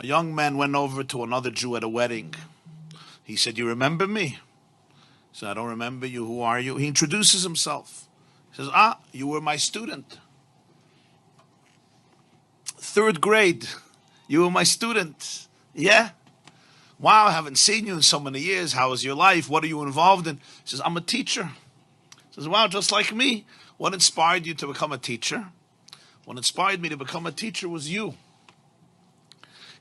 A young man went over to another Jew at a wedding. He said, "You remember me?" He said, "I don't remember you. Who are you?" He introduces himself. He says, "Ah, you were my student. Third grade. You were my student. Yeah? Wow, I haven't seen you in so many years. How is your life? What are you involved in?" He says, "I'm a teacher." He says, "Wow, just like me. What inspired you to become a teacher?" "What inspired me to become a teacher was you."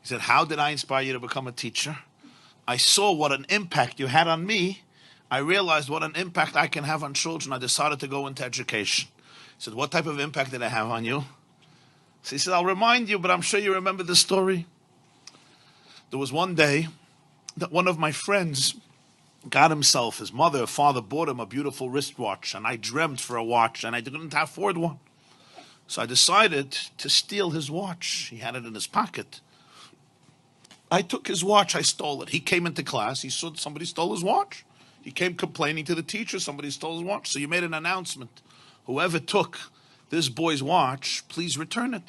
He said, "How did I inspire you to become a teacher?" "I saw what an impact you had on me. I realized what an impact I can have on children. I decided to go into education." He said, "What type of impact did I have on you?" So he said, "I'll remind you, but I'm sure you remember the story. There was one day that one of my friends got himself, his mother or father bought him a beautiful wristwatch, and I dreamt for a watch, and I didn't afford one. So I decided to steal his watch. He had it in his pocket. I took his watch, I stole it. He came into class, he saw somebody stole his watch. He came complaining to the teacher, somebody stole his watch. So you made an announcement. Whoever took this boy's watch, please return it."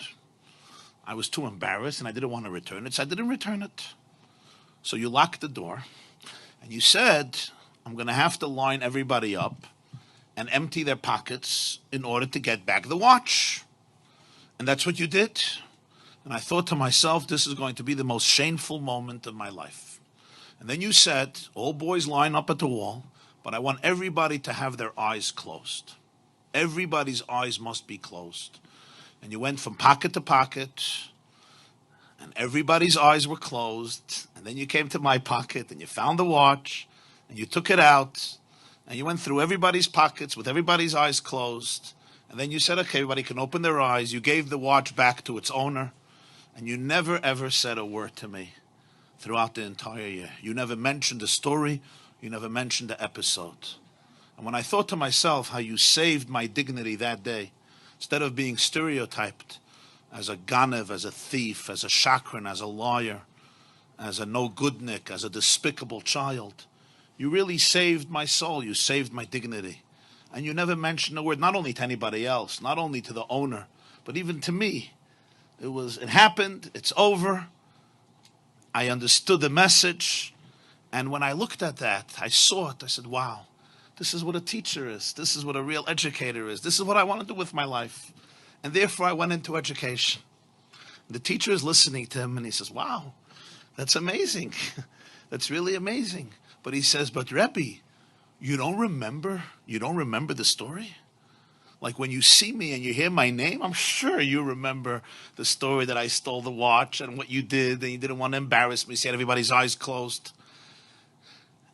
I was too embarrassed and I didn't want to return it, so I didn't return it. So you locked the door and you said, "I'm going to have to line everybody up and empty their pockets in order to get back the watch." And that's what you did. And I thought to myself, this is going to be the most shameful moment of my life. And then you said, "All boys line up at the wall, but I want everybody to have their eyes closed. Everybody's eyes must be closed." And you went from pocket to pocket, and everybody's eyes were closed. And then you came to my pocket, and you found the watch, and you took it out, and you went through everybody's pockets with everybody's eyes closed. And then you said, "Okay, everybody can open their eyes." You gave the watch back to its owner, and you never ever said a word to me throughout the entire year. You never mentioned the story. You never mentioned the episode. And when I thought to myself how you saved my dignity that day, instead of being stereotyped as a ganev, as a thief, as a shakran, as a liar, as a no-goodnik, as a despicable child, you really saved my soul. You saved my dignity. And you never mentioned a word, not only to anybody else, not only to the owner, but even to me. It happened, it's over. I understood the message. And when I looked at that, I saw it. I said, wow, this is what a teacher is. This is what a real educator is. This is what I want to do with my life. And therefore I went into education. The teacher is listening to him and he says, wow, that's amazing. That's really amazing. But he says, "But Rebbe, you don't remember the story? Like when you see me and you hear my name, I'm sure you remember the story that I stole the watch and what you did, and you didn't want to embarrass me, so you had everybody's eyes closed."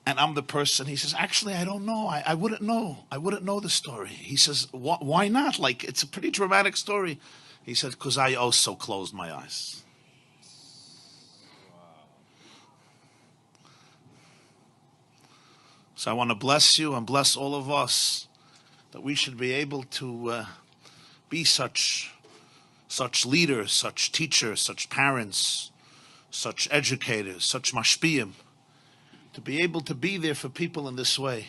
And I'm the person, he says, "Actually, I don't know. I wouldn't know. I wouldn't know the story." He says, "Why not? Like, it's a pretty dramatic story." He said, "Because I also closed my eyes." So I want to bless you and bless all of us that we should be able to be such leaders, such teachers, such parents, such educators, such mashpiyim, to be able to be there for people in this way.